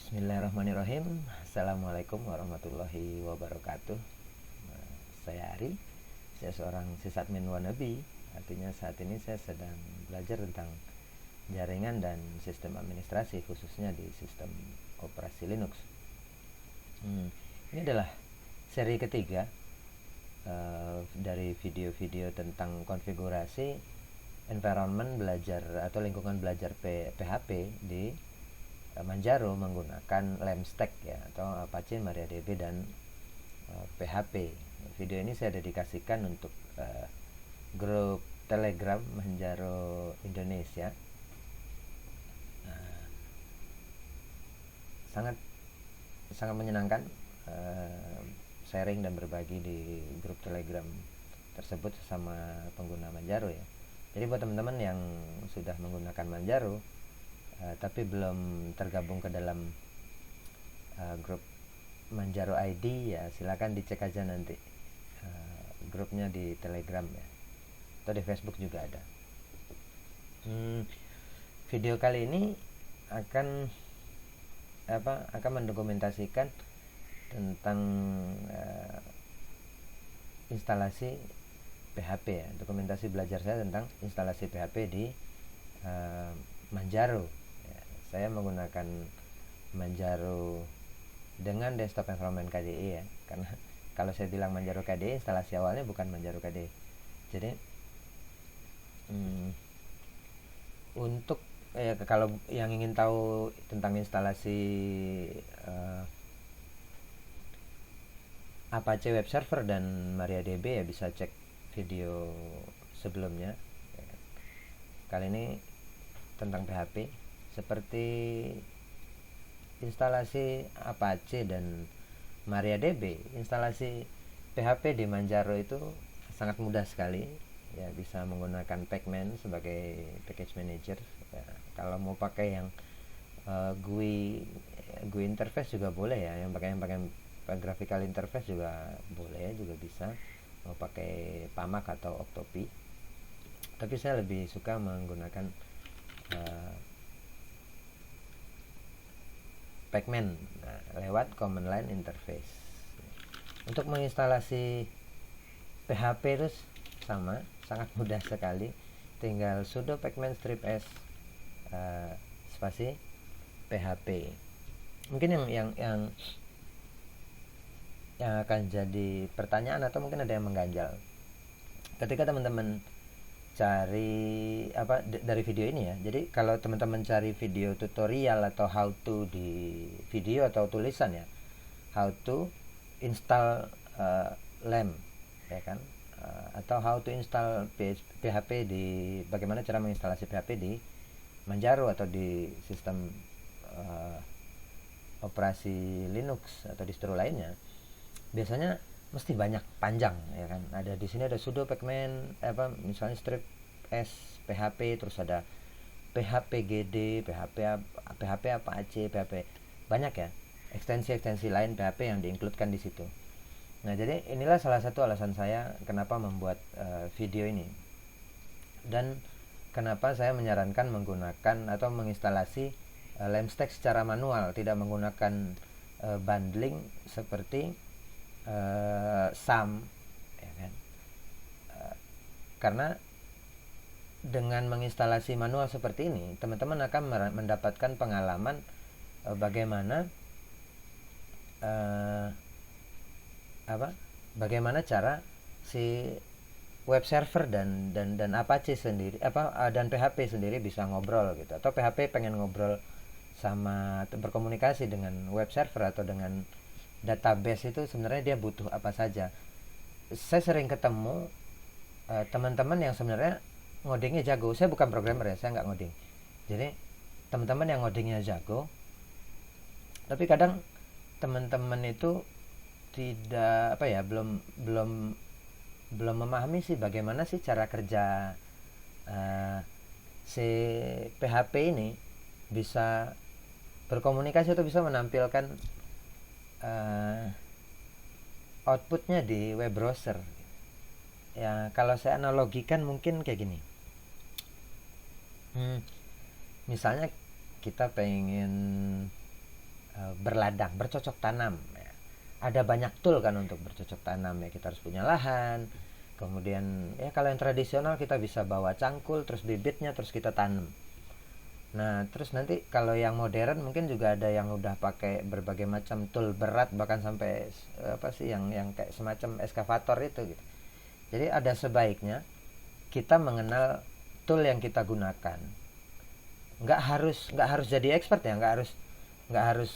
Bismillahirrahmanirrahim. Assalamualaikum warahmatullahi wabarakatuh. Saya Ari. Saya seorang sysadmin wannabe. Artinya saat ini saya sedang belajar tentang jaringan dan sistem administrasi, khususnya di sistem operasi Linux. Ini adalah seri ketiga dari video-video tentang konfigurasi environment belajar atau lingkungan belajar PHP di Manjaro menggunakan Lemstack ya, atau Apache, MariaDB dan PHP. Video ini saya dedikasikan untuk grup Telegram Manjaro Indonesia. Sangat menyenangkan sharing dan berbagi di grup Telegram tersebut sesama pengguna Manjaro ya. Jadi buat teman-teman yang sudah menggunakan Manjaro tapi belum tergabung ke dalam grup Manjaro ID ya, silakan dicek aja nanti grupnya di Telegram ya, atau di Facebook juga ada. Video kali ini akan mendokumentasikan tentang instalasi PHP ya, dokumentasi belajar saya tentang instalasi PHP di Manjaro. Saya menggunakan Manjaro dengan desktop environment KDE ya, karena kalau saya bilang Manjaro KDE, instalasi awalnya bukan Manjaro KDE. Jadi untuk kalau yang ingin tahu tentang instalasi Apache Web Server dan MariaDB ya, bisa cek video sebelumnya. Kali ini tentang PHP, seperti instalasi Apache dan MariaDB. Instalasi PHP di Manjaro itu sangat mudah sekali ya, bisa menggunakan Pacman sebagai package manager ya. Kalau mau pakai yang GUI interface juga boleh ya, yang pakai graphical interface juga boleh, juga bisa. Mau pakai Pamak atau Octopi, tapi saya lebih suka menggunakan Pacman lewat command line interface. Untuk menginstalasi PHP itu sama, sangat mudah sekali. Tinggal sudo pacman -s spasi PHP. Mungkin yang akan jadi pertanyaan atau mungkin ada yang mengganjal ketika teman-teman cari dari video ini ya. Jadi kalau teman-teman cari video tutorial atau how to di video atau tulisan ya, how to install LAMP ya kan, atau how to install PHP di, bagaimana cara menginstalasi PHP di Manjaro atau di sistem operasi Linux atau distro lainnya, biasanya mesti banyak, panjang ya kan. Ada di sini ada sudo pacman misalnya strip s PHP, terus ada PHP GD, PHP Apache, PHP, banyak ya ekstensi lain PHP yang diinkludkan di situ. Nah, jadi inilah salah satu alasan saya kenapa membuat video ini, dan kenapa saya menyarankan menggunakan atau menginstalasi Lemstack secara manual, tidak menggunakan bundling seperti SAM ya kan. Karena dengan menginstalasi manual seperti ini, teman-teman akan mendapatkan pengalaman bagaimana cara si web server dan Apache sendiri dan PHP sendiri bisa ngobrol gitu, atau PHP pengen ngobrol sama, berkomunikasi dengan web server atau dengan database, itu sebenarnya dia butuh apa saja. Saya sering ketemu teman-teman yang sebenarnya ngodingnya jago. Saya bukan programmer ya, saya nggak ngoding. Jadi teman-teman yang ngodingnya jago, tapi kadang teman-teman itu tidak belum memahami sih bagaimana sih cara kerja si PHP ini bisa berkomunikasi atau bisa menampilkan outputnya di web browser ya. Kalau saya analogikan mungkin kayak gini, misalnya kita pengen berladang, bercocok tanam ya. Ada banyak tool kan untuk bercocok tanam ya, kita harus punya lahan. Kemudian ya kalau yang tradisional kita bisa bawa cangkul, terus bibitnya terus kita tanam. Nah, terus nanti kalau yang modern mungkin juga ada yang udah pakai berbagai macam tool berat, bahkan sampai apa sih yang kayak semacam eskavator itu gitu. Jadi ada sebaiknya kita mengenal tool yang kita gunakan. Nggak harus jadi expert ya, nggak harus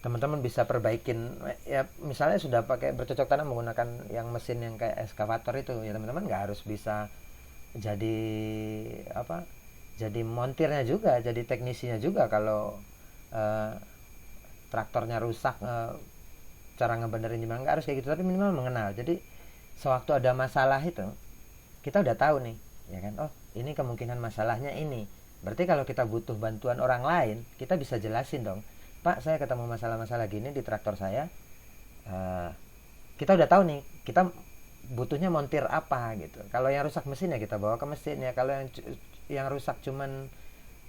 teman-teman bisa perbaikin ya, misalnya sudah pakai bercocok tanam menggunakan yang mesin yang kayak eskavator itu ya, teman-teman nggak harus bisa jadi apa, jadi montirnya juga, jadi teknisinya juga kalau eh, traktornya rusak, cara ngebenerin gimana, nggak harus kayak gitu, tapi minimal mengenal. Jadi sewaktu ada masalah itu kita udah tahu nih ya kan, oh ini kemungkinan masalahnya ini, berarti kalau kita butuh bantuan orang lain kita bisa jelasin dong, Pak saya ketemu masalah-masalah gini di traktor saya. Eh, kita udah tahu nih kita butuhnya montir apa gitu. Kalau yang rusak mesin ya kita bawa ke mesin ya. Kalau yang rusak cuman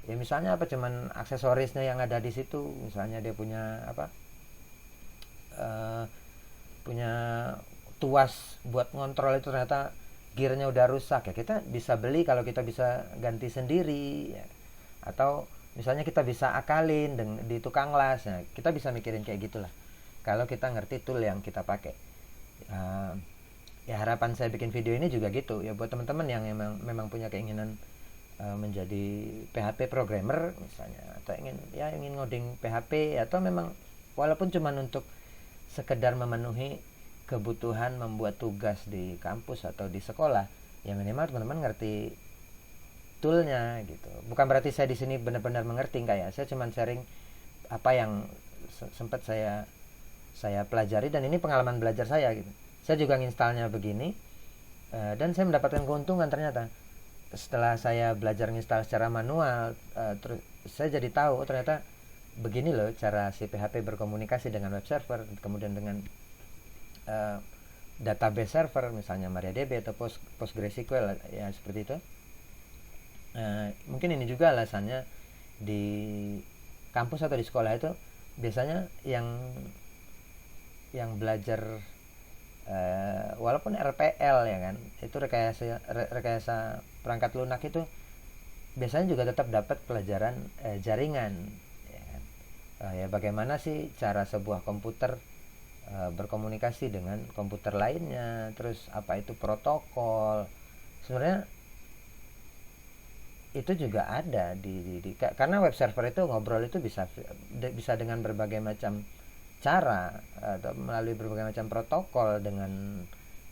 ya misalnya apa, cuman aksesorisnya yang ada di situ, misalnya dia punya apa, eh, punya tuas buat ngontrol itu ternyata gearnya udah rusak ya, kita bisa beli kalau kita bisa ganti sendiri ya. Atau misalnya kita bisa akalin di tukang las ya, kita bisa mikirin kayak gitulah kalau kita ngerti tool yang kita pakai. Uh, ya harapan saya bikin video ini juga gitu ya, buat teman-teman yang memang punya keinginan menjadi PHP programmer misalnya, atau ingin ngoding PHP, atau memang walaupun cuman untuk sekedar memenuhi kebutuhan membuat tugas di kampus atau di sekolah, ya minimal teman-teman ngerti toolnya gitu. Bukan berarti saya di sini benar-benar mengerti, enggak ya, saya cuman sharing apa yang sempat saya pelajari, dan ini pengalaman belajar saya gitu. Saya juga nginstalnya begini, dan saya mendapatkan keuntungan ternyata. Setelah saya belajar nginstal secara manual, terus saya jadi tahu ternyata begini loh cara si PHP berkomunikasi dengan web server, kemudian dengan database server misalnya MariaDB atau PostgreSQL ya, seperti itu. Mungkin ini juga alasannya di kampus atau di sekolah itu biasanya yang belajar walaupun RPL ya kan, itu rekayasa perangkat lunak, itu biasanya juga tetap dapat pelajaran jaringan ya kan? Ya bagaimana sih cara sebuah komputer berkomunikasi dengan komputer lainnya, terus apa itu protokol. Sebenarnya itu juga ada karena web server itu ngobrol itu bisa dengan berbagai macam cara, atau melalui berbagai macam protokol, dengan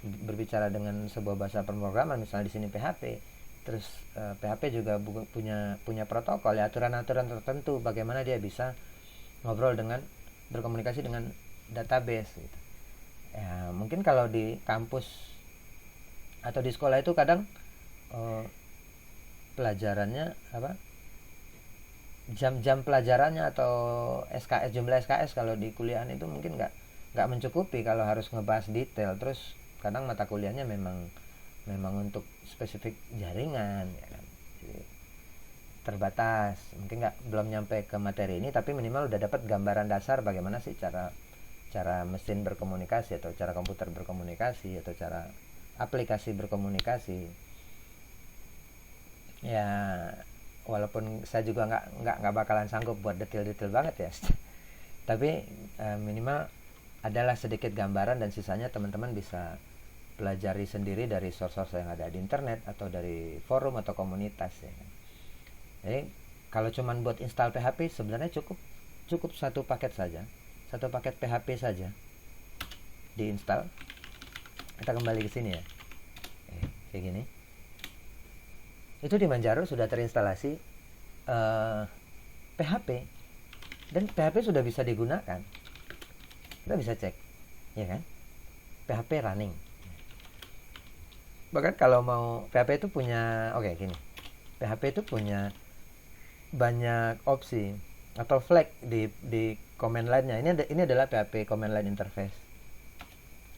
berbicara dengan sebuah bahasa pemrograman, misalnya di sini PHP. Terus PHP juga punya protokol ya, aturan-aturan tertentu bagaimana dia bisa ngobrol dengan, berkomunikasi dengan database gitu. Ya, mungkin kalau di kampus atau di sekolah itu kadang pelajarannya apa, jam-jam pelajarannya atau SKS, jumlah SKS kalau di kuliahan itu mungkin nggak mencukupi kalau harus ngebahas detail. Terus kadang mata kuliahnya memang untuk spesifik jaringan ya kan. Jadi, terbatas, mungkin belum nyampe ke materi ini, tapi minimal udah dapat gambaran dasar bagaimana sih cara mesin berkomunikasi, atau cara komputer berkomunikasi, atau cara aplikasi berkomunikasi. Ya walaupun saya juga nggak bakalan sanggup buat detail-detail banget ya tapi minimal adalah sedikit gambaran, dan sisanya teman-teman bisa pelajari sendiri dari source-source yang ada di internet atau dari forum atau komunitas ya. Jadi kalau cuman buat install PHP sebenarnya cukup satu paket saja, satu paket PHP saja diinstal. Kita kembali ke sini ya, kayak gini. Itu di Manjaro sudah terinstalasi PHP, dan PHP sudah bisa digunakan. Kita bisa cek ya kan, PHP running. Bahkan kalau mau, PHP itu punya gini, PHP itu punya banyak opsi atau flag di command line-nya. Ini adalah PHP command line interface.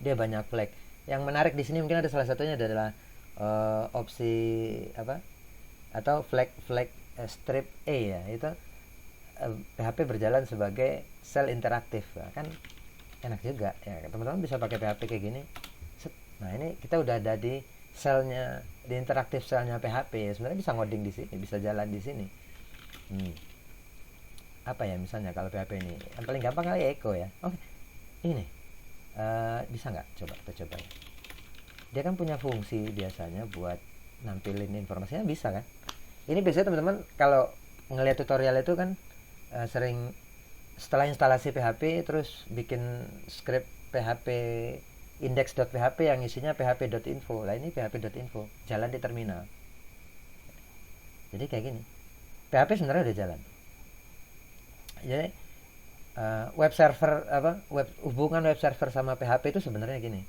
Dia banyak flag. Yang menarik di sini mungkin ada salah satunya adalah opsi apa, atau flag strip A ya, itu PHP berjalan sebagai sel interaktif. Nah, kan enak juga ya, teman-teman bisa pakai PHP kayak gini. Nah ini kita udah ada di selnya, di interaktif selnya PHP ya. Sebenarnya bisa ngoding di sini, bisa jalan di sini. Apa ya misalnya kalau PHP ini yang paling gampang kali Echo ya. Oke, ini bisa nggak? Coba kita coba ya. Dia kan punya fungsi biasanya buat nampilin informasinya, bisa kan? Ini biasanya teman-teman kalau ngelihat tutorial itu kan sering setelah instalasi PHP terus bikin script PHP index.php yang isinya php.info. Lah ini php.info jalan di terminal. Jadi kayak gini. PHP sebenarnya udah jalan. Jadi web server hubungan web server sama PHP itu sebenarnya gini.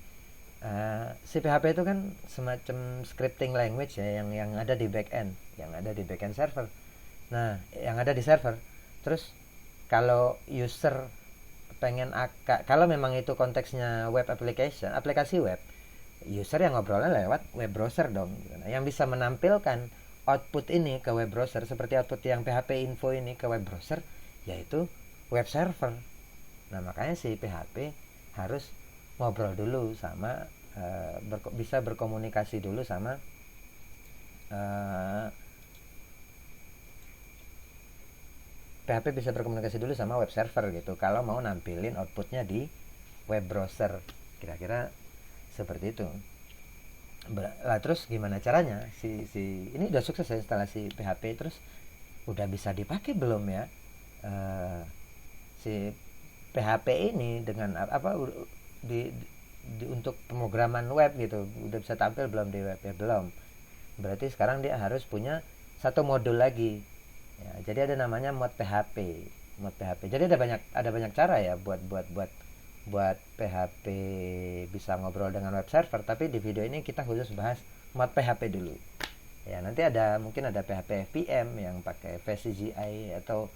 Si PHP itu kan semacam scripting language ya yang ada di backend, yang ada di backend server. Nah, yang ada di server. Terus kalau user pengen kalau memang itu konteksnya web application, aplikasi web, user yang ngobrolnya lewat web browser dong. Nah, yang bisa menampilkan output ini ke web browser seperti output yang PHP info ini ke web browser yaitu web server. Nah, makanya si PHP harus ngobrol dulu sama bisa berkomunikasi dulu sama PHP bisa berkomunikasi dulu sama web server gitu kalau mau nampilin outputnya di web browser, kira-kira seperti itu. Lah terus gimana caranya si ini udah sukses ya instalasi PHP, terus udah bisa dipakai belum ya si PHP ini dengan di untuk pemrograman web gitu, udah bisa tampil belum di web? Ya belum. Berarti sekarang dia harus punya satu modul lagi. Ya, jadi ada namanya mod PHP. Jadi ada banyak cara ya buat PHP bisa ngobrol dengan web server, tapi di video ini kita khusus bahas mod PHP dulu. Ya, nanti mungkin ada PHP FPM yang pakai Fast CGI, atau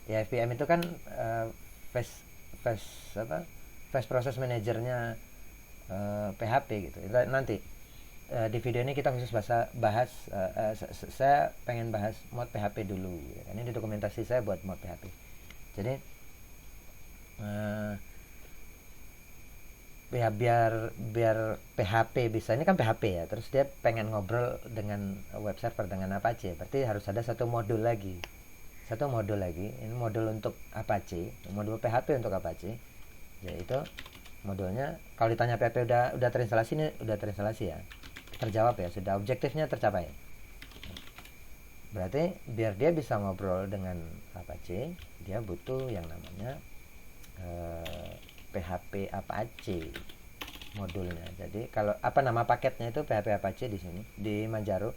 ya FPM itu kan Fast Process Manager-nya PHP gitu. Nanti di video ini kita khusus bahas saya pengen bahas mod PHP dulu ya. Ini di dokumentasi saya buat mod PHP. Jadi ya biar PHP bisa, ini kan PHP ya, terus dia pengen ngobrol dengan web server dengan Apache, berarti harus ada satu modul lagi. Ini modul untuk Apache, modul PHP untuk Apache, yaitu modulnya kalau ditanya PHP udah terinstalasi, ini udah terinstalasi ya, terjawab ya, sudah, objektifnya tercapai. Berarti biar dia bisa ngobrol dengan Apache, dia butuh yang namanya PHP Apache modulnya. Jadi kalau apa nama paketnya itu PHP Apache di sini di Manjaro.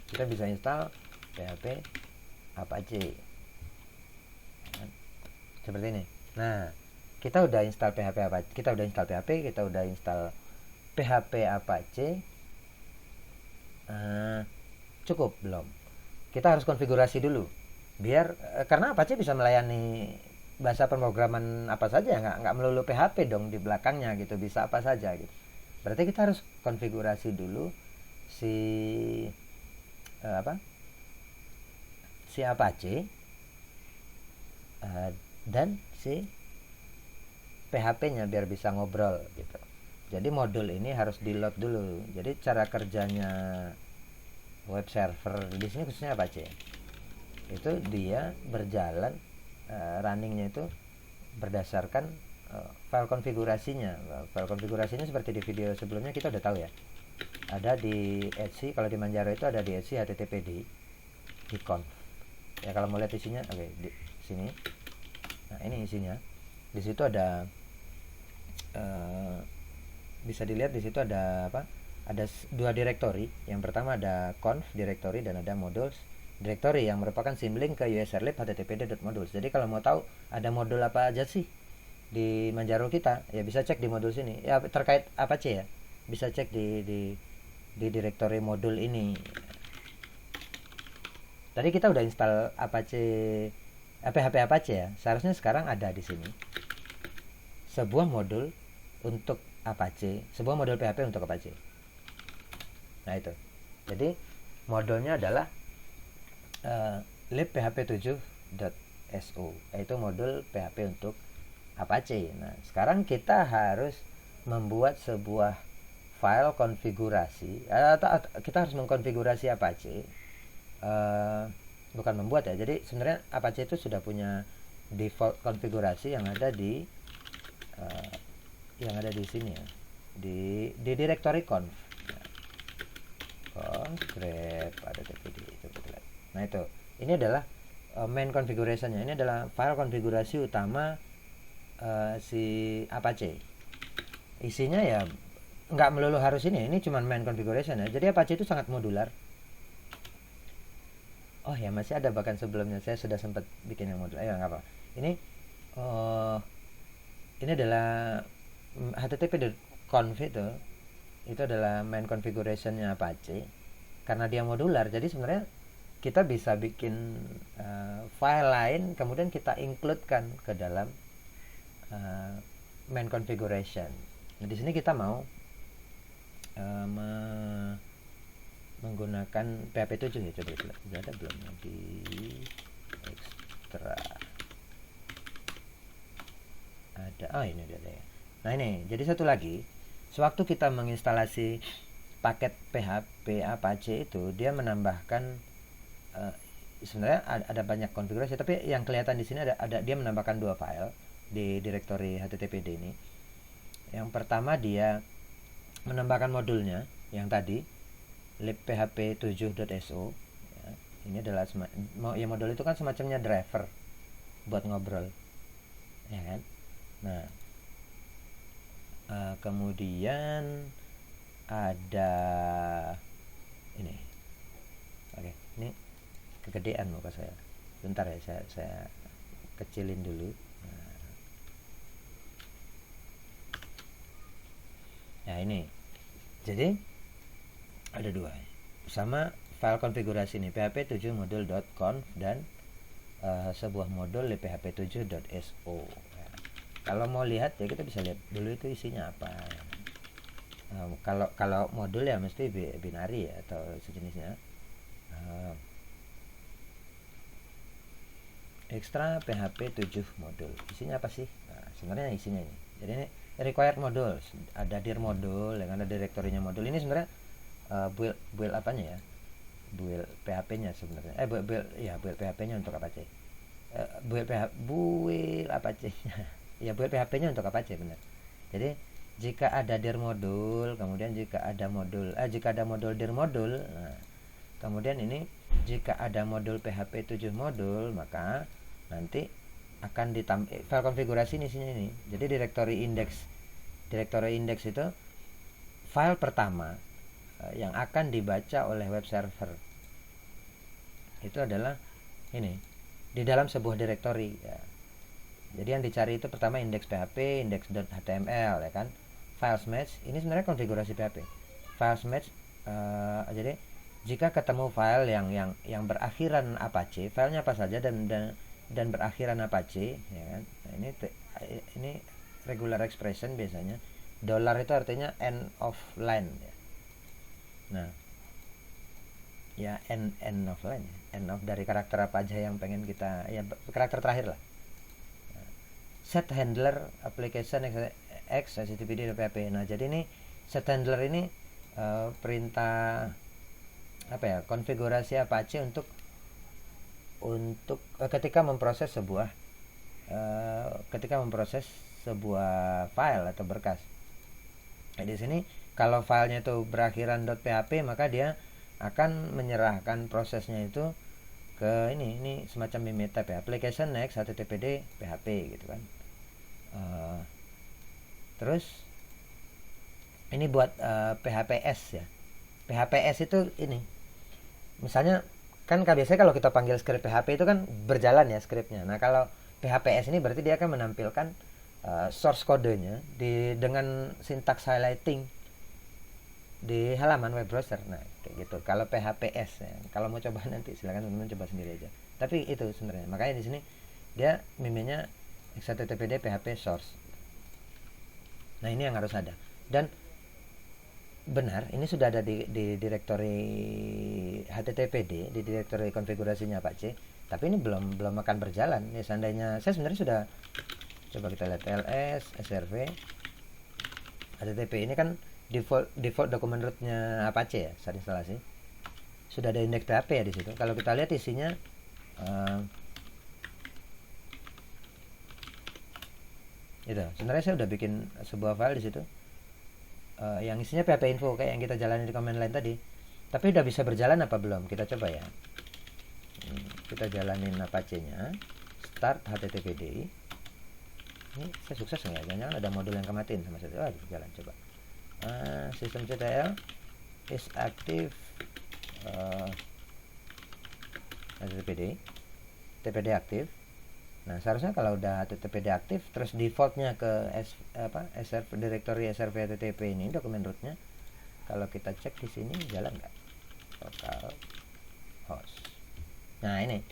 Kita bisa install PHP Apache seperti ini. Nah, kita udah install PHP Apache, kita udah install PHP Apache. Cukup belum? Kita harus konfigurasi dulu biar karena Apache bisa melayani bahasa pemrograman apa saja, nggak melulu PHP dong di belakangnya gitu, bisa apa saja gitu. Berarti kita harus konfigurasi dulu si Apache dan si PHP-nya biar bisa ngobrol gitu. Jadi modul ini harus di load dulu. Jadi cara kerjanya web server di sini khususnya Apache itu dia berjalan runningnya itu berdasarkan file konfigurasinya. File konfigurasinya seperti di video sebelumnya kita udah tahu ya. Ada di Etsy, kalau di Manjaro itu ada di Etsy httpd di conf. Ya kalau mau lihat isinya, oke, di sini. Nah ini isinya. Di situ ada bisa dilihat di situ ada apa? Ada dua directory. Yang pertama ada conf directory dan ada modules directory yang merupakan symlink ke userlib httpd.modules. Jadi kalau mau tahu ada modul apa aja sih di Manjaro kita, ya bisa cek di modul sini. Ya terkait Apache ya, bisa cek di directory modul ini. Tadi kita udah install Apache PHP Apache ya. Seharusnya sekarang ada di sini sebuah modul untuk Apache, sebuah modul PHP untuk Apache. Nah itu. Jadi modulnya adalah libphp7.so, yaitu modul PHP untuk Apache. Nah, sekarang kita harus membuat sebuah file konfigurasi, atau kita harus mengkonfigurasi Apache. Bukan membuat ya, jadi sebenarnya Apache itu sudah punya default konfigurasi yang ada di sini ya, di directory conf. Grep ada tpd itu. Nah itu, ini adalah main configurationnya. Ini adalah file konfigurasi utama si Apache. Isinya ya nggak melulu harus ini cuma main configuration ya. Jadi Apache itu sangat modular. Oh ya, masih ada bahkan sebelumnya saya sudah sempat bikin yang modular. Ayo, nggak apa. Ini adalah http.conf itu adalah main configurationnya Apache. Karena dia modular, jadi sebenarnya kita bisa bikin file lain, kemudian kita include-kan ke dalam main configuration. Nah, di sini kita mau menggunakan PHP 7 ya. Coba ada belum di ekstra ada. Oh, ini ada ya. Nah, ini jadi satu lagi, sewaktu kita menginstalasi paket PHP Apache itu, dia menambahkan sebenarnya ada banyak konfigurasi, tapi yang kelihatan di sini ada dia menambahkan 2 file di directory httpd ini. Yang pertama, dia menambahkan modulnya yang tadi libphp7.so ya. Ini adalah ya, modul itu kan semacamnya driver buat ngobrol ya kan. Nah, kemudian ada ini. Oke, ini kegedean muka saya. Bentar ya, saya kecilin dulu. Nah, ini. Jadi ada 2. Sama file konfigurasi ini php7module.conf dan sebuah modul libphp7.so. Ya. Kalau mau lihat ya, kita bisa lihat dulu itu isinya apa. Kalau modul ya mesti binary ya atau sejenisnya. Ekstra PHP 7 modul. Isinya apa sih? Nah, sebenarnya isinya ini. Jadi ini required module, ada dir modul yang ada direktorinya modul. Ini sebenarnya build apanya ya? Build PHP-nya sebenarnya. Build PHP-nya untuk Apache. Build Apache-nya. Ya, build PHP-nya untuk Apache, benar. Jadi jika ada dir modul, kemudian jika ada modul dir modul, nah, kemudian ini jika ada modul PHP 7 modul, maka nanti akan ditambah file konfigurasi isinya ini. Jadi directory index itu file pertama yang akan dibaca oleh web server itu adalah ini di dalam sebuah directory ya. Jadi yang dicari itu pertama index PHP, index.html ya kan. Files match ini sebenarnya konfigurasi PHP. Files match jadi jika ketemu file yang berakhiran Apache, filenya apa saja dan berakhiran Apache ya kan. Nah, ini regular expression biasanya. Dollar itu artinya end of line ya. Nah, ya end of line ya. End of dari karakter apa aja yang pengen kita, ya karakter terakhir lah. Nah, set handler application x httpd.php. Nah, jadi ini set handler ini perintah apa ya, konfigurasi Apache untuk ketika memproses sebuah file atau berkas. Nah, di sini kalau filenya itu berakhiran .php, maka dia akan menyerahkan prosesnya itu ke ini semacam meta ya, application next httpd php gitu kan. Terus ini buat phps ya. PHPS itu ini, misalnya kan biasanya kalau kita panggil script PHP itu kan berjalan ya skripnya. Nah, kalau PHPS ini berarti dia akan menampilkan source kodenya dengan sintaks highlighting di halaman web browser. Nah, kayak gitu. Kalau PHPS ya. Kalau mau coba nanti silakan teman-teman coba sendiri aja. Tapi itu sebenarnya. Makanya di sini dia mimenya httpd php source. Nah, ini yang harus ada. Dan benar, ini sudah ada di directory httpd, di directory konfigurasinya Apache. Tapi ini belum akan berjalan. Ya seandainya saya sebenarnya sudah, coba kita lihat ls srv http, ini kan default dokumen rootnya Apache ya saat instalasi. Sudah ada indeks PHP ya di situ. Kalau kita lihat isinya itu sebenarnya saya udah bikin sebuah file di situ yang isinya PHP info kayak yang kita jalani di command line tadi. Tapi udah bisa berjalan apa belum? Kita coba ya. Kita jalanin Apache-nya. Start httpd. Ini saya sukses nggak? Jangan-jangan ada modul yang kematin sama saya. Wah, jalan coba. Systemctl is active httpd. TPD aktif. Nah, seharusnya kalau udah TPD aktif, terus defaultnya ke SRV directory SRV HTTP ini dokumen rootnya. Kalau kita cek di sini jalan nggak? Local host. Nah ini.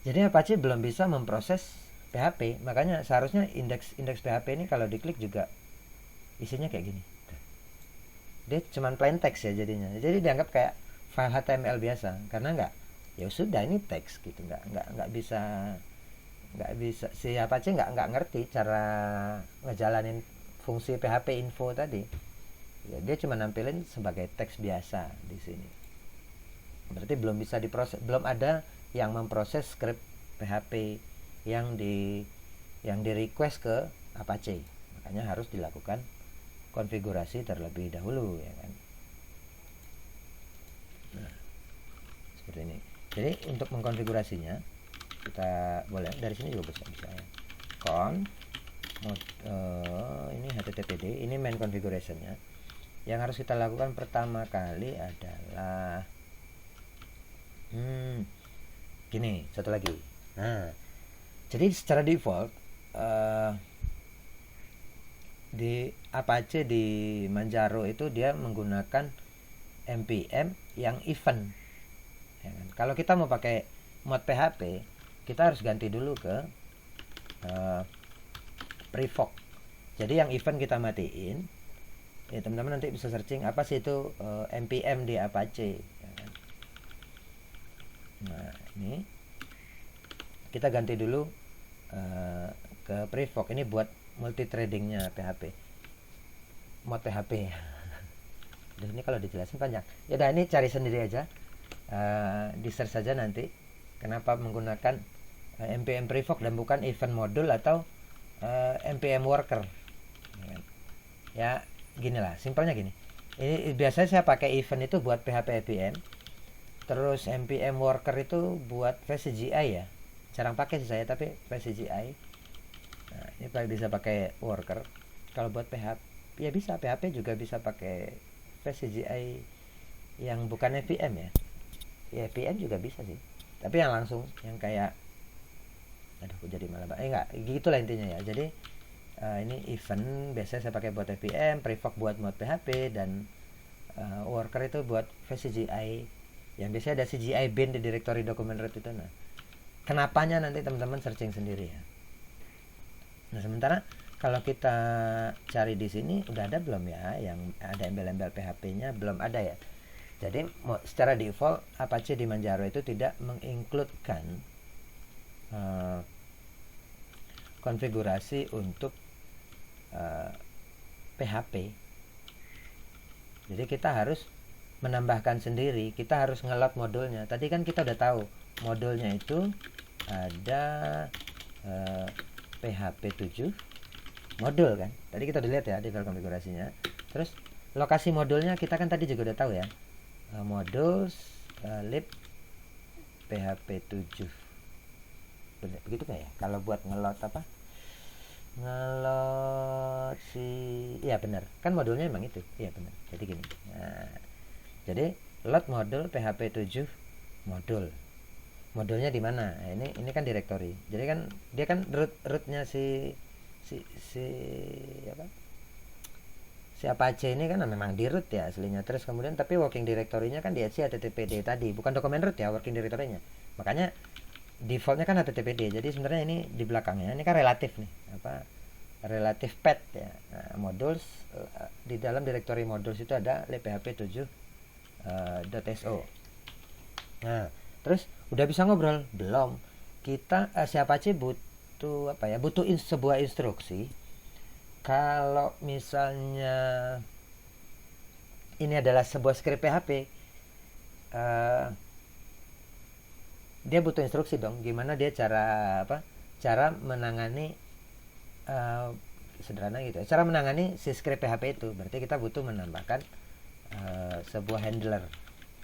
Jadi Apache belum bisa memproses PHP, makanya seharusnya indeks PHP ini kalau diklik juga isinya kayak gini. Dia cuman plain text ya jadinya. Jadi dianggap kayak file HTML biasa, karena nggak, ya sudah ini teks gitu, nggak bisa si Apache nggak ngerti cara ngejalanin fungsi PHP info tadi. Ya, dia cuma nampilin sebagai teks biasa di sini. Berarti belum bisa diproses, belum ada yang memproses script PHP yang di request ke Apache. Makanya harus dilakukan konfigurasi terlebih dahulu ya kan. Nah, seperti ini. Jadi untuk mengkonfigurasinya kita boleh dari sini juga bisa ya. Ini httpd, ini main configuration-nya. Yang harus kita lakukan pertama kali adalah gini, satu lagi. Nah, jadi secara default di Apache di Manjaro itu dia menggunakan npm yang event ya kan? Kalau kita mau pakai mod PHP, kita harus ganti dulu ke prefog. Jadi yang event kita matiin. Ya teman-teman nanti bisa searching apa sih itu npm di Apache ya kan? Nah ini kita ganti dulu ke prefog. Ini buat multithreadingnya PHP, mod PHP. Dan ini kalau dijelasin panjang. Ya udah, ini cari sendiri aja, di search saja nanti kenapa menggunakan npm prefog dan bukan event module atau npm worker ya. Gini lah, simpelnya gini. Ini biasanya saya pakai event itu buat PHP APM. Terus npm worker itu buat VCGI ya. Jarang pakai sih saya, tapi VCGI. Nah, ini bisa pakai worker. Kalau buat PHP ya bisa, PHP juga bisa pakai VCGI yang bukan npm ya. Ya npm juga bisa sih. Tapi yang langsung yang kayak jadi malah enggak, gitulah intinya ya. Jadi ini event biasanya saya pakai buat npm, prefog buat mod PHP, dan worker itu buat VCGI yang biasanya ada CGI bin di directory document root itu. Nah, kenapanya nanti teman-teman searching sendiri ya. Nah, sementara kalau kita cari di sini udah ada belum ya yang ada embel-embel PHP-nya? Belum ada ya. Jadi secara default Apache di Manjaro itu tidak mengincludekan konfigurasi untuk PHP. Jadi kita harus menambahkan sendiri, kita harus nge-load modulnya. Tadi kan kita udah tahu modulnya itu ada PHP 7 modul kan. Tadi kita udah lihat ya di file konfigurasinya. Terus lokasi modulnya kita kan tadi juga udah tahu ya, modul lib PHP 7. Begitu nggak ya kalau buat nge-load apa, nge-load iya benar kan, modulnya emang itu, iya benar. Jadi gini, nah, jadi load modul PHP 7 modulnya di mana? Nah, ini kan directory. Jadi kan dia kan rootnya si Apache ini kan memang di root ya aslinya. Terus kemudian tapi working directory-nya kan di httpd tadi, bukan dokumen root ya working directory-nya. Makanya defaultnya kan httpd. Jadi sebenarnya ini di belakangnya ini kan relatif nih, relatif path ya. Nah, modules di dalam directory modules itu ada libphp 7 .so. Nah, terus Udah bisa ngobrol? Belum. Kita si Apache butuh apa ya? Butuh sebuah instruksi. Kalau misalnya ini adalah sebuah script PHP, dia butuh instruksi dong. Gimana dia cara menangani sederhana gitu. Cara menangani si script PHP itu. Berarti kita butuh menambahkan sebuah handler.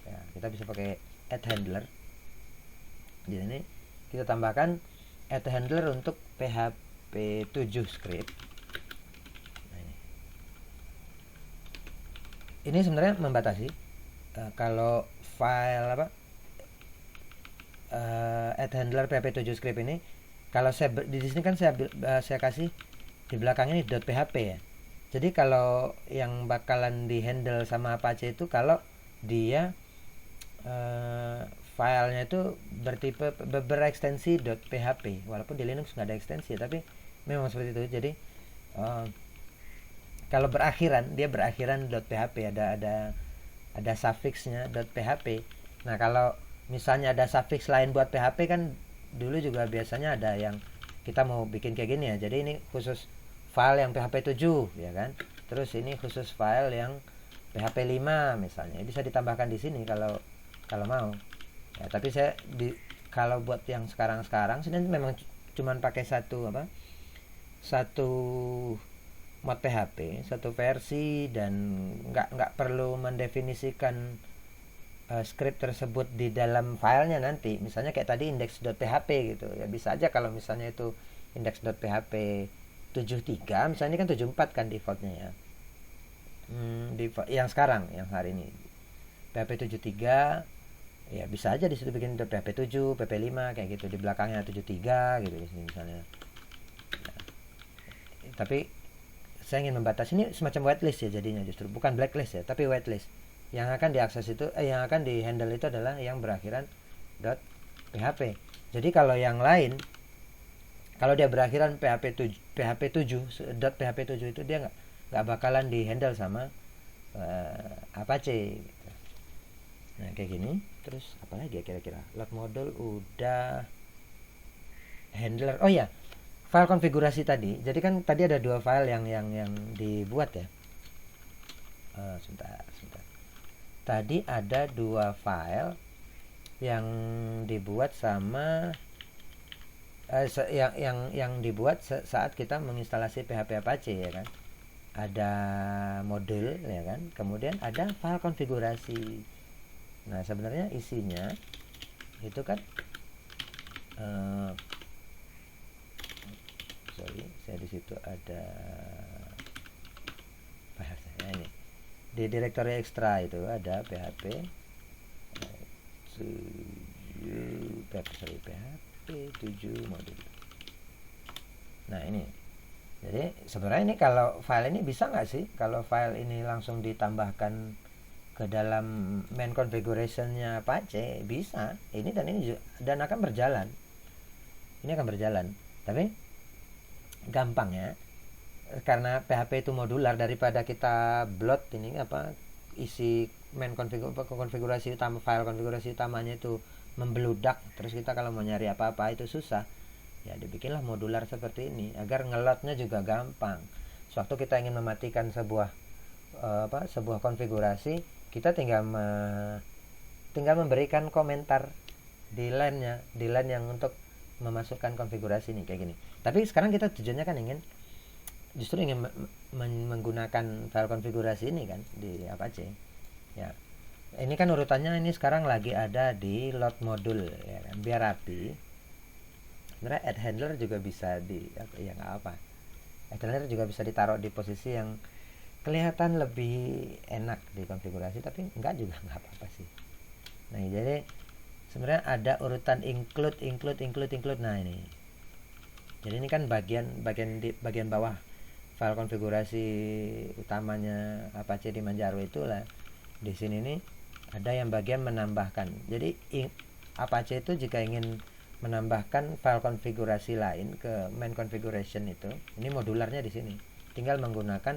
Ya, kita bisa pakai add handler. Di sini kita tambahkan add handler untuk PHP 7 script. Nah, ini sebenarnya membatasi kalau file add handler PHP 7 script ini, kalau di sini kan saya kasih di belakang ini .php ya. Jadi kalau yang bakalan di handle sama Apache itu kalau dia filenya itu bertipe berekstensi .php, walaupun di Linux nggak ada ekstensi, tapi memang seperti itu. Jadi kalau dia berakhiran .php, ada suffixnya .php. Nah kalau misalnya ada suffix lain buat PHP kan dulu juga biasanya ada yang kita mau bikin kayak gini ya. Jadi ini khusus file yang PHP 7 ya kan. Terus ini khusus file yang PHP 5 misalnya. Bisa ditambahkan di sini kalau mau. Ya, tapi kalau buat yang sekarang sebenarnya memang cuman pakai satu mod PHP, satu versi, dan nggak perlu mendefinisikan script tersebut di dalam filenya nanti. Misalnya kayak tadi index.php gitu ya, bisa aja kalau misalnya itu index.php 73, misalnya ini kan 74 kan defaultnya ya. Yang sekarang, yang hari ini PHP 73 ya, bisa aja di situ bikin PHP 7, PHP 5 kayak gitu, di belakangnya 73 gitu di sini misalnya. Nah, tapi saya ingin membatasi, ini semacam whitelist ya jadinya, justru bukan blacklist ya, tapi whitelist. Yang akan diakses itu yang akan di handle itu adalah yang berakhiran .php. Jadi kalau yang lain, kalau dia berakhiran PHP 7 itu dia nggak bakalan di handle sama Apache gitu. Nah kayak gini. Terus apa lagi ya kira-kira? Load model udah, handler. Oh ya, file konfigurasi tadi. Jadi kan tadi ada dua file yang dibuat ya. Sebentar. Tadi ada dua file yang dibuat sama yang dibuat saat kita menginstalasi PHP Apache ya kan. Ada model ya kan. Kemudian ada file konfigurasi. Nah, sebenarnya isinya itu kan saya di situ ada bahasanya ini. Di direktori ekstra itu ada PHP 7 modul. Nah ini, jadi sebenarnya ini kalau file ini bisa nggak sih kalau file ini langsung ditambahkan ke dalam main configurationnya Apache? Bisa, ini dan akan berjalan. Ini akan berjalan, tapi gampang ya, karena PHP itu modular, daripada kita bloat ini isi main konfigurasi utama, file konfigurasi utamanya itu membeludak, terus kita kalau mau nyari apa-apa itu susah ya, dibikinlah modular seperti ini agar ngelotnya juga gampang. Suatu kita ingin mematikan sebuah konfigurasi, kita tinggal memberikan komentar di line yang untuk memasukkan konfigurasi ini kayak gini. Tapi sekarang kita tujuannya kan justru ingin menggunakan file konfigurasi ini kan di Apache ya. Ini kan urutannya ini sekarang lagi ada di load modul ya kan, biar rapi. Sebenarnya add handler juga bisa nggak apa, add handler juga bisa ditaruh di posisi yang kelihatan lebih enak di konfigurasi, tapi nggak apa-apa sih. Nah jadi sebenarnya ada urutan include. Nah ini, jadi ini kan bagian bawah file konfigurasi utamanya Apache di Manjaro itulah. Di sini nih ada yang bagian menambahkan. Jadi Apache itu jika ingin menambahkan file konfigurasi lain ke main configuration itu, ini modularnya di sini. Tinggal menggunakan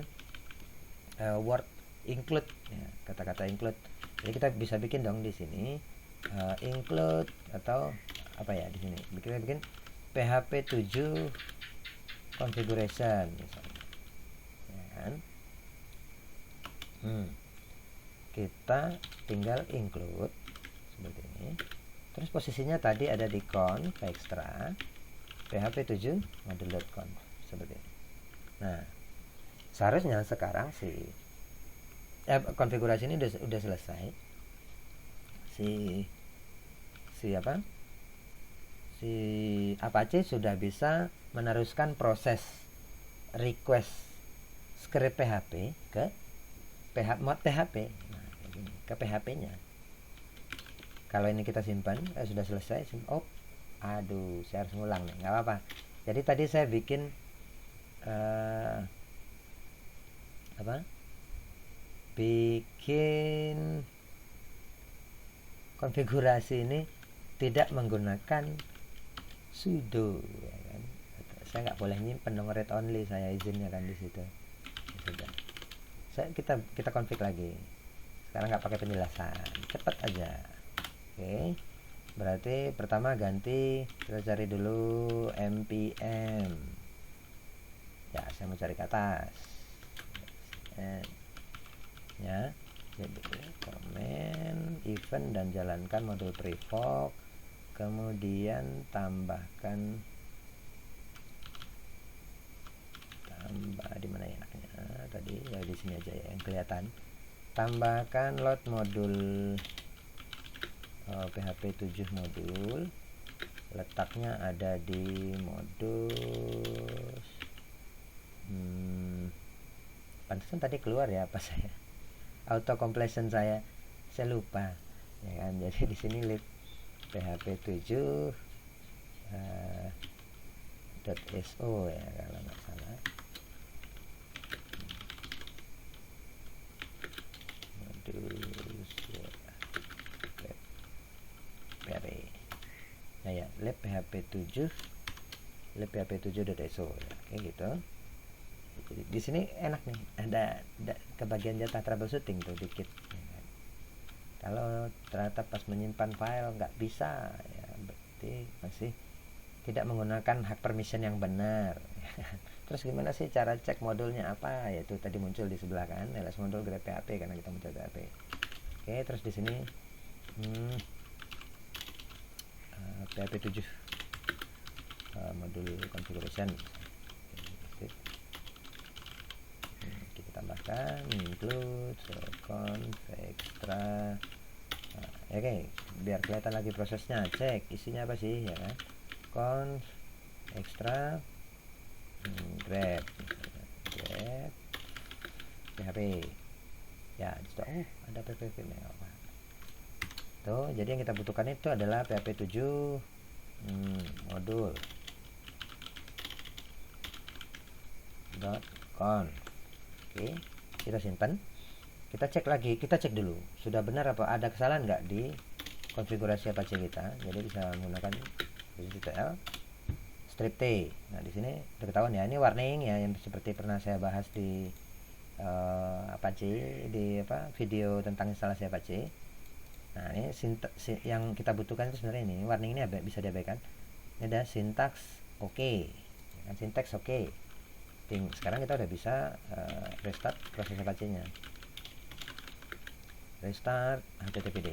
word include ya, kata-kata include. Jadi kita bisa bikin dong di sini include atau apa ya di sini kita bikin PHP 7 configuration misalnya, ya kan? Kita tinggal include seperti ini. Terus posisinya tadi ada di conf extra PHP 7 module.conf seperti ini. Nah, seharusnya sekarang konfigurasi ini udah selesai. Si Apache sudah bisa meneruskan proses request script PHP ke mod PHP. Nah, ke PHP-nya. Kalau ini kita simpan, sudah selesai. Aduh, saya harus ngulang nih, nggak apa-apa. Jadi tadi saya bikin bikin konfigurasi ini tidak menggunakan sudo, ya kan? Saya nggak boleh nyimpen dong, read only saya izinnya kan di situ. Sudah. Kita config lagi. Sekarang nggak pakai penjelasan, cepat aja. Oke. Berarti pertama ganti, kita cari dulu npm. Ya, saya mau cari ke atas. Ya, jadi comment event dan jalankan modul prevoke, kemudian tambah di mana ya enaknya tadi, ya di sini aja ya yang kelihatan. Tambahkan load modul PHP 7 modul, letaknya ada di modus. Pantesan tadi keluar ya apa saya auto completion saya lupa, ya kan? Jadi di sini lib PHP 7 .so ya kalau nggak salah. Modus ya lib PHP 7 .so ya, kayak gitu. Jadi di sini enak nih, ada kebagian jatah troubleshooting tuh dikit. Kalau ternyata pas menyimpan file nggak bisa, ya berarti masih tidak menggunakan hak permission yang benar. Terus gimana sih cara cek modulnya apa? Yaitu tadi muncul di sebelah kan, ls modul grep PHP karena kita mencari PHP. Oke, terus di sini PHP 7 modul configuration. Kita tambahkan include conf extra. Oke, biar kelihatan lagi prosesnya, cek isinya apa sih, ya kan? Conf extra grep PHP. Ya, disitu ada PHP apa? Tuh, jadi yang kita butuhkan itu adalah PHP 7 modul .conf. Oke, kita simpan. Kita cek dulu sudah benar apa ada kesalahan nggak di konfigurasi Apache kita. Jadi bisa menggunakan .tl strip t. Nah, di sini udah ketahuan ya, ini warning ya, yang seperti pernah saya bahas di Apache di video tentang instalasi Apache. Nah, ini yang kita butuhkan itu sebenarnya ini warning ini bisa diabaikan. Ini ada sintaks oke. Kan sintaks oke. Sekarang kita udah bisa restart proses Apache-nya. Restart httpd.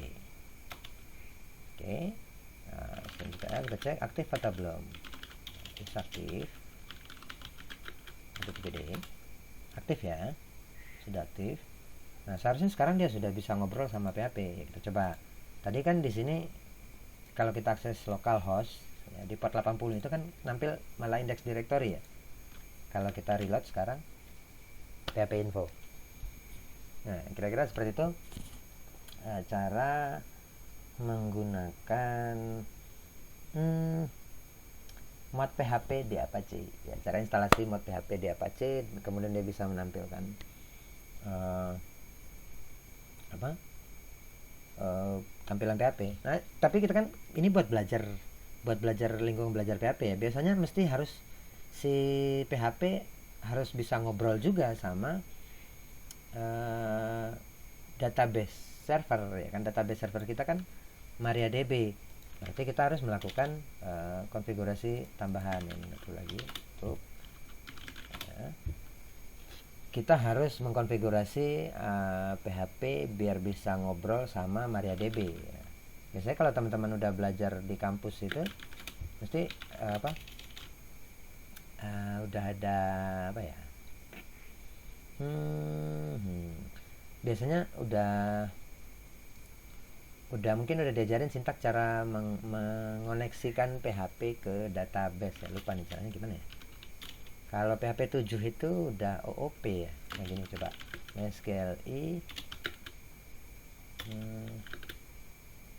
Oke. Nah, kita cek aktif atau belum. Aktif httpd. Aktif ya. Sudah aktif. Nah, seharusnya sekarang dia sudah bisa ngobrol sama PHP. Kita coba. Tadi kan di sini kalau kita akses localhost ya, di port 80 itu kan nampil malah index directory ya. Kalau kita reload sekarang PHP info. Nah, kira-kira seperti itu cara menggunakan mod PHP di Apache ya, cara instalasi mod PHP di Apache, kemudian dia bisa menampilkan tampilan PHP. Nah, tapi kita kan ini buat belajar lingkungan belajar PHP ya. Biasanya mesti harus si PHP harus bisa ngobrol juga sama database server ya kan. Database server kita kan MariaDB. Berarti kita harus melakukan konfigurasi tambahan. Ini satu lagi tutup ya. Kita harus mengkonfigurasi PHP biar bisa ngobrol sama MariaDB ya. Biasanya kalau teman-teman udah belajar di kampus itu mesti udah ada apa ya, biasanya udah mungkin udah diajarin sintak cara mengoneksikan PHP ke database ya. Lupa nih caranya gimana ya. Kalau PHP 7 itu udah OOP ya. Nah gini coba MySQLi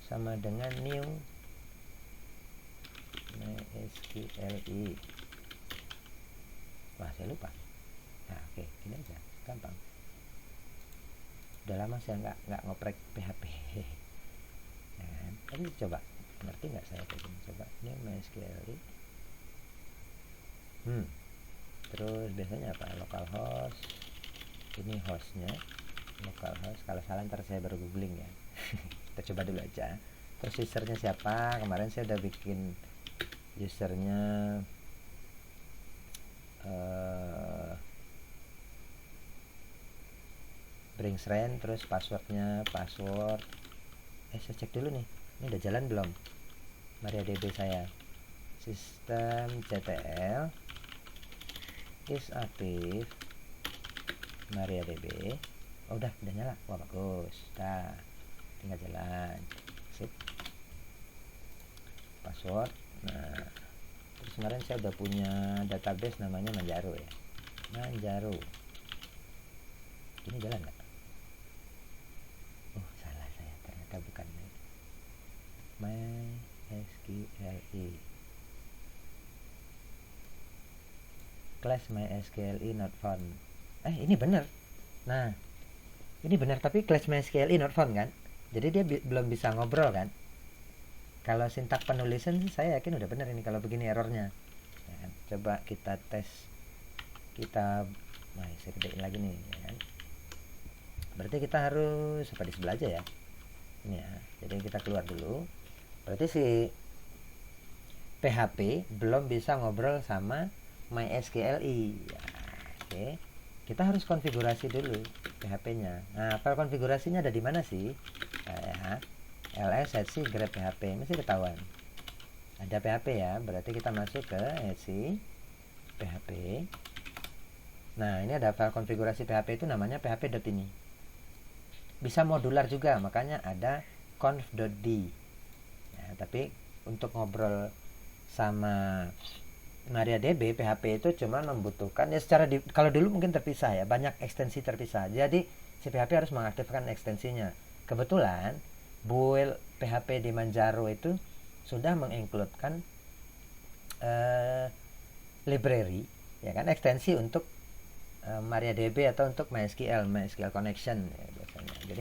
sama dengan new MySQLi. Wah saya lupa. Nah oke, gini aja, gampang. Udah lama saya nggak ngoprek PHP. Nah, tapi coba ngerti nggak saya kayak gini? Coba ini MySQLi. Terus biasanya apa? Localhost. Ini hostnya localhost. Kalau salah ntar saya baru googling ya. Kita coba dulu aja. Terus usernya siapa? Kemarin saya udah bikin usernya Bringsren. Terus passwordnya password saya cek dulu nih, ini udah jalan belum MariaDB saya. Sistem CTL is aktif MariaDB. Oh udah nyala. Wah bagus, dah tinggal jalan. Sip. Password. Nah terus kemarin saya udah punya database namanya Manjaro ya. Manjaro ini jalan nggak? Oh salah saya, ternyata bukan MySQLi. Class MySQLi not found. Ini bener. Nah ini benar, tapi class MySQLi not found kan, jadi dia belum bisa ngobrol kan. Kalau sintak penulisan sih saya yakin udah bener ini kalau begini errornya ya kan? Coba kita tes, kita saya gedein lagi nih ya kan? Berarti kita harus apa di sebelah aja ya ini ya. Jadi kita keluar dulu. Berarti si PHP belum bisa ngobrol sama MySQLi ya. Oke, kita harus konfigurasi dulu PHP-nya. Nah, file konfigurasinya ada di mana sih? Ya, ls etc grep php mesti ketahuan. Ada PHP ya, berarti kita masuk ke etc php. Nah, ini ada file konfigurasi PHP itu namanya php.ini. Bisa modular juga, makanya ada conf.d. Ya, tapi untuk ngobrol sama MariaDB PHP itu cuma membutuhkan ya secara kalau dulu mungkin terpisah ya, banyak ekstensi terpisah. Jadi si PHP harus mengaktifkan ekstensinya. Kebetulan build PHP di Manjaro itu sudah mengincludekan library ya kan, ekstensi untuk MariaDB atau untuk MySQL connection ya, biasanya. Jadi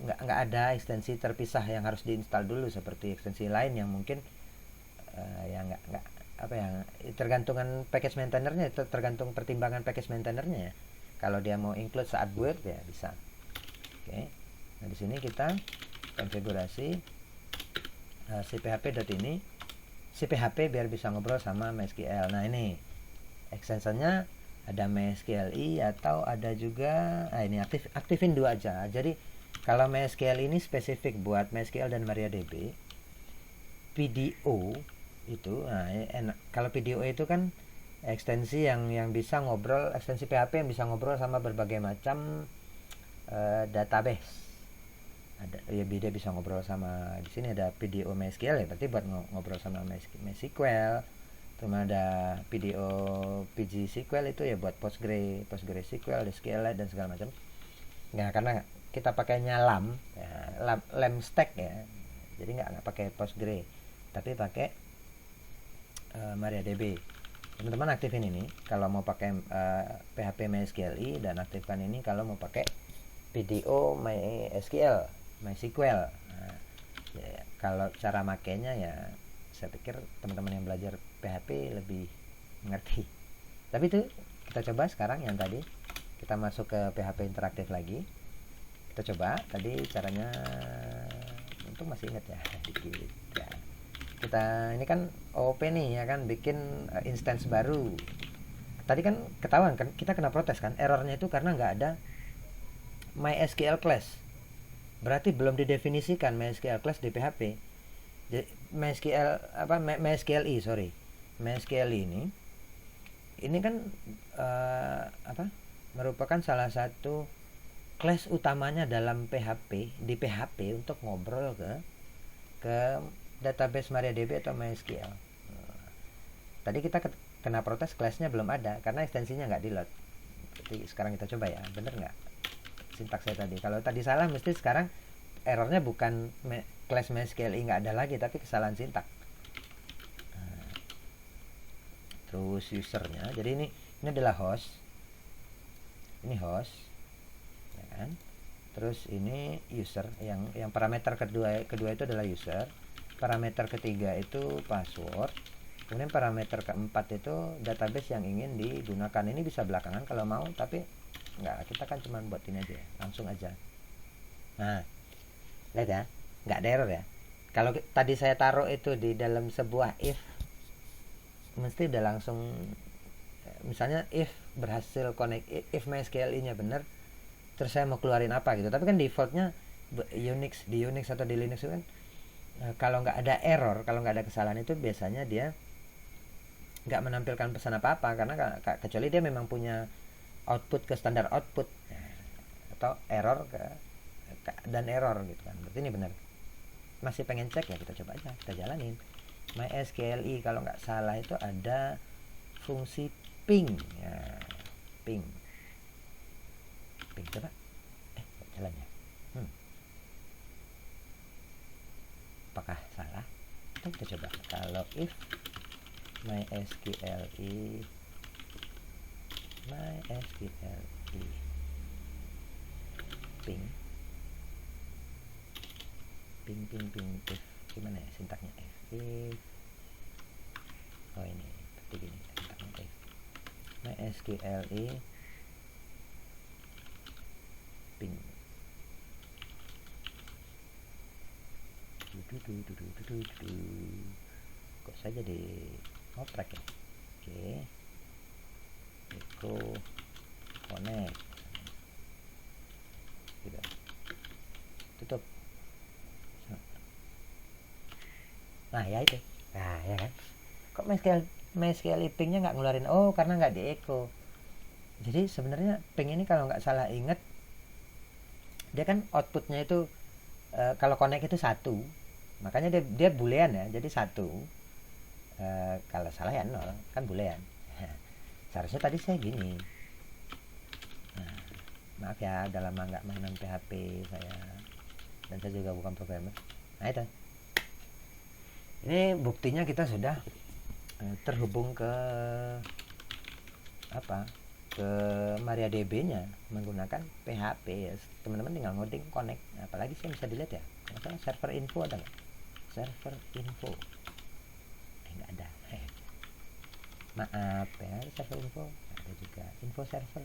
nggak ada ekstensi terpisah yang harus diinstal dulu seperti ekstensi lain yang mungkin ya nggak apa ya, tergantungan package maintainernya, itu tergantung pertimbangan package maintainernya ya. Kalau dia mau include saat build ya bisa. Oke. Nah di sini kita konfigurasi si PHP.ini si PHP biar bisa ngobrol sama MySQL. Nah ini extensionnya ada MySQLi atau ada juga ini aktifin dua aja. Jadi kalau MySQL ini spesifik buat MySQL dan MariaDB. PDO itu kalau PDO itu kan ekstensi yang bisa ngobrol, ekstensi PHP yang bisa ngobrol sama berbagai macam database. Ada ya, dia bisa ngobrol sama, di sini ada PDO MySQL ya, berarti buat ngobrol sama MySQL. Terus ada PDO PG-SQL itu ya buat PostgreSQL, SQLite dan segala macam. Nah karena kita pakainya LAM ya, LAM stack ya, jadi nggak pakai Postgre tapi pakai MariaDB. Teman-teman aktifin ini kalau mau pakai PHP MySQLi, dan aktifkan ini kalau mau pakai PDO MySQL. Nah, ya, kalau cara makainya ya saya pikir teman-teman yang belajar PHP lebih mengerti. Tapi itu kita coba sekarang yang tadi, kita masuk ke PHP interaktif lagi. Kita coba tadi caranya untung masih ingat ya dikit ya. Kita ini kan OOP nih ya kan, bikin instance baru. Tadi kan ketahuan kan kita kena protes kan, errornya itu karena nggak ada MySQL class. Berarti belum didefinisikan MySQL class di PHP. Jadi, MySQL ini kan merupakan salah satu class utamanya dalam PHP, di PHP untuk ngobrol ke database MariaDB atau MySQL. Tadi kita kena protes kelasnya belum ada karena ekstensinya nggak di load. Jadi sekarang kita coba ya, bener nggak sintaks saya tadi? Kalau tadi salah, mesti sekarang errornya bukan class MySQL nggak ada lagi, tapi kesalahan sintak. Terus usernya, jadi ini adalah host, ini host, ya kan? Terus ini user, yang parameter kedua itu adalah user, parameter ketiga itu password. Kemudian parameter keempat itu database yang ingin digunakan. Ini bisa belakangan kalau mau, tapi enggak, kita kan cuma buat ini aja, langsung aja. Nah, lihat ya, nggak ada error ya. Kalau tadi saya taruh itu di dalam sebuah if, mesti udah langsung, misalnya if berhasil connect, if MySQL-nya bener, terus saya mau keluarin apa gitu. Tapi kan defaultnya di Unix atau di Linux itu kan, kalau nggak ada error, kalau nggak ada kesalahan itu biasanya dia nggak menampilkan pesan apa-apa, karena kecuali dia memang punya output ke standar output, atau error dan error gitu kan. Berarti ini benar. Masih pengen cek ya, kita coba aja, kita jalanin. MySQLi kalau nggak salah itu ada fungsi ping ya, ping coba jalan ya. Apakah salah? Kita coba. Kalau if MySQLi ping if, gimana ya sintaknya? If ini seperti gini sintaknya. If MySQLi ping kok saja di ngoprek ya. Oke, echo connect gitu, tutup. Nah ya itu, nah ya kan, kok MySQL pingnya nggak ngeluarin? Oh, karena nggak di echo. Jadi sebenarnya ping ini kalau nggak salah inget, dia kan outputnya itu kalau connect itu 1, makanya dia boolean ya, jadi 1. Kalau salah ya 0, kan boolean. Seharusnya tadi saya gini. Nah, maaf ya, udah lama nggak mainan PHP saya, dan saya juga bukan programmer. Nah itu, ini buktinya kita sudah terhubung ke ke MariaDB-nya menggunakan PHP ya. Teman-teman tinggal ngoding connect. Apalagi saya bisa dilihat ya, misalnya server info ada nggak? Server info nggak ada. Maaf ya, server info ada juga. Info server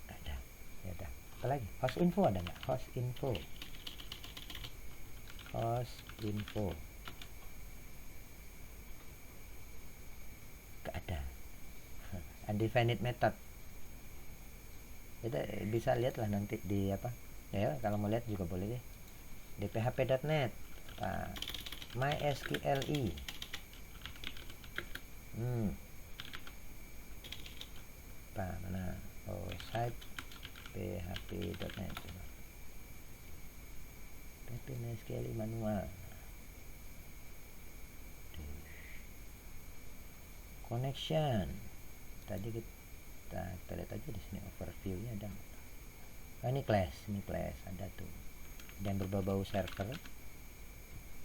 ada. Ya udah, apalagi host info ada nggak? Host info nggak ada. Undefined method, kita bisa lihat lah nanti di ya, kalau mau lihat juga boleh deh di php.net. MySQLi mana site php.net, php MySQLi manual connection. Tadi kita lihat aja di sini overview-nya ada. Ini class ada tuh, dan berbau server.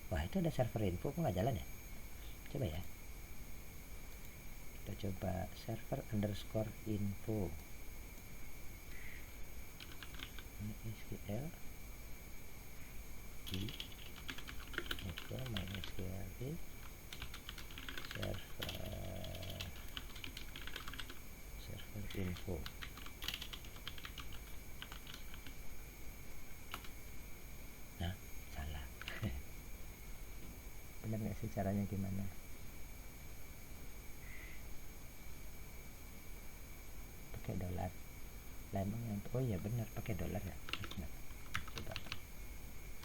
Wah, itu ada server info, kok nggak jalan ya? Coba ya, kita coba server underscore info MySQL MySQL server info. sih caranya gimana. Pakai dolar lah emang yang, oh iya benar pakai dolar ya. Nah, coba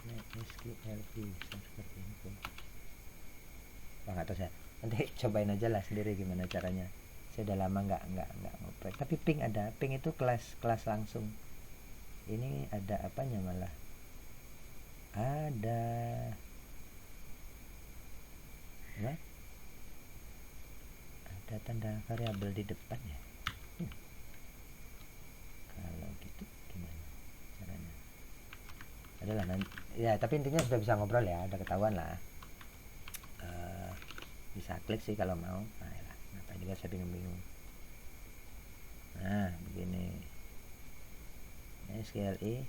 MySQLi server info. Wah nggak tahu saya, nanti cobain aja lah sendiri gimana caranya. Saya udah lama nggak ngoprek. Tapi ping itu kelas langsung. Ini ada apanya malah, ada apa? Ada tanda variabel di depan ya. Kalau gitu gimana caranya? Adalah nanti ya, tapi intinya sudah bisa ngobrol ya, udah ketahuan lah. Bisa klik sih kalau mau. Nah ya, kenapa juga saya bingung. Nah begini, SQLi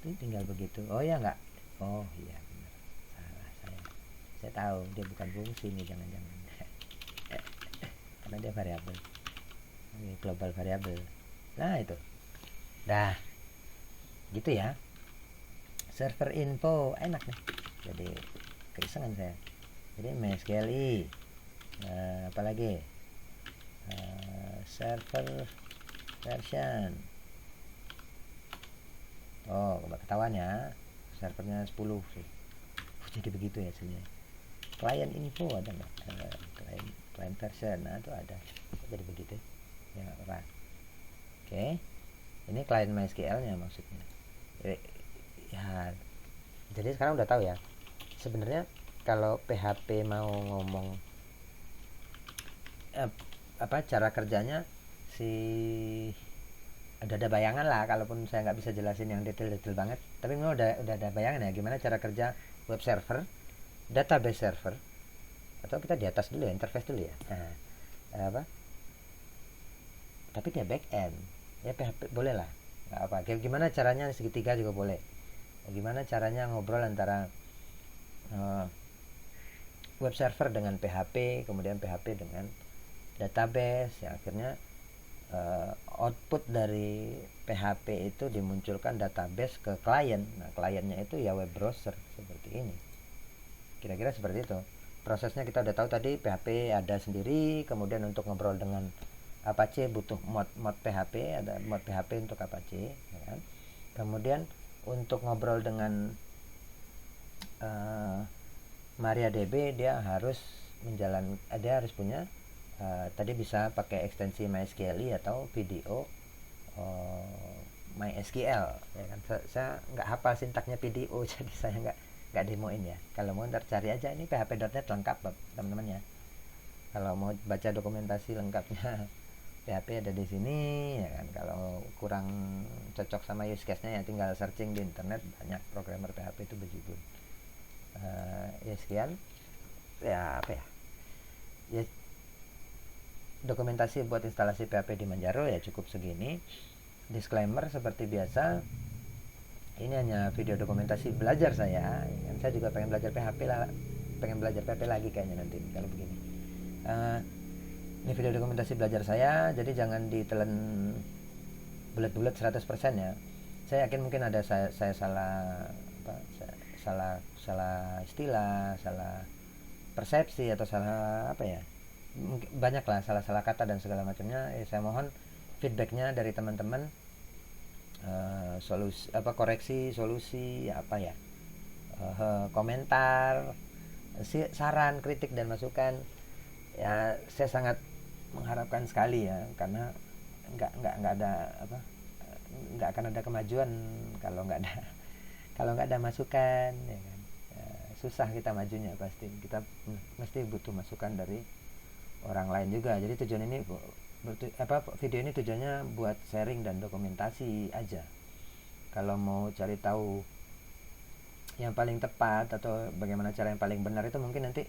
itu tinggal begitu. Oh ya nggak, oh iya benar, salah saya tahu dia bukan fungsi nih, jangan-jangan karena dia variabel. Oke, global variabel. Nah itu dah gitu ya, server info enak nih, jadi keisengan saya. Jadi MySQLi, apalagi server version. Oh ketahuan ya, servernya 10 sih. Jadi begitu ya hasilnya. Client info ada nggak? Client version, nah itu ada. Jadi begitu ya Pak. Oke, ini client MySQL nya maksudnya. Ya, jadi sekarang udah tahu ya. Sebenarnya kalau PHP mau ngomong apa cara kerjanya, si ada bayangan lah, kalaupun saya nggak bisa jelasin yang detail-detail banget, tapi memang udah ada bayangan ya gimana cara kerja web server, database server, atau kita di atas dulu ya, interface dulu ya. Nah, apa? Tapi dia back end, ya PHP boleh lah, nggak apa. Gimana caranya segitiga juga boleh. Gimana caranya ngobrol antara web server dengan PHP, kemudian PHP dengan database, ya akhirnya output dari PHP itu dimunculkan database ke klien. Nah kliennya itu ya web browser seperti ini, kira-kira seperti itu prosesnya. Kita udah tahu tadi PHP ada sendiri, kemudian untuk ngobrol dengan Apache butuh mod PHP, ada mod PHP untuk Apache ya kan? Kemudian untuk ngobrol dengan MariaDB dia harus punya tadi bisa pakai ekstensi MySQLi atau VDO MySQL ya kan. Saya nggak hafal sintaknya VDO jadi saya nggak demoin ya. Kalau mau ntar cari aja, ini php.net lengkap teman-teman ya. Kalau mau baca dokumentasi lengkapnya PHP ada di sini ya kan. Kalau kurang cocok sama use case-nya ya tinggal searching di internet, banyak programmer PHP itu begitu. Ya sekian ya, apa ya dokumentasi buat instalasi PHP di Manjaro ya cukup segini. Disclaimer seperti biasa, ini hanya video dokumentasi belajar saya. Saya juga pengen belajar PHP lagi kayaknya nanti kalau begini. Ini video dokumentasi belajar saya, jadi jangan ditelan bulat-bulat 100% ya. Saya yakin mungkin ada saya salah istilah, salah persepsi, atau salah apa ya, banyak lah salah kata dan segala macamnya. Saya mohon feedbacknya dari teman-teman, solusi koreksi, solusi apa ya, komentar, saran, kritik dan masukan ya. Saya sangat mengharapkan sekali ya, karena nggak ada nggak akan ada kemajuan kalau nggak ada masukan ya kan. Susah kita majunya, pasti kita mesti butuh masukan dari orang lain juga. Jadi tujuan ini video ini tujuannya buat sharing dan dokumentasi aja. Kalau mau cari tahu yang paling tepat atau bagaimana cara yang paling benar, itu mungkin nanti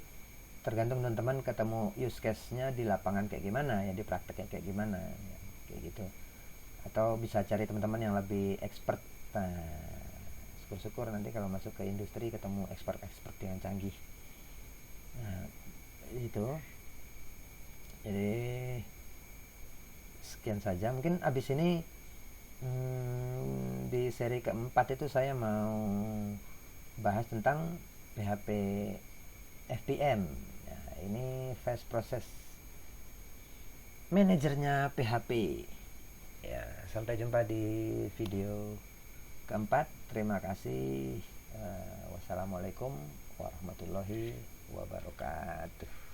tergantung teman-teman ketemu use case-nya di lapangan kayak gimana ya, di prakteknya kayak gimana ya, kayak gitu. Atau bisa cari teman-teman yang lebih expert. Nah, syukur-syukur nanti kalau masuk ke industri ketemu expert yang canggih. Nah, itu. Jadi sekian saja. Mungkin abis ini di seri keempat itu saya mau bahas tentang PHP FPM. Ya, ini Fast Process Manajernya PHP. Ya, sampai jumpa di video keempat. Terima kasih. Wassalamualaikum warahmatullahi wabarakatuh.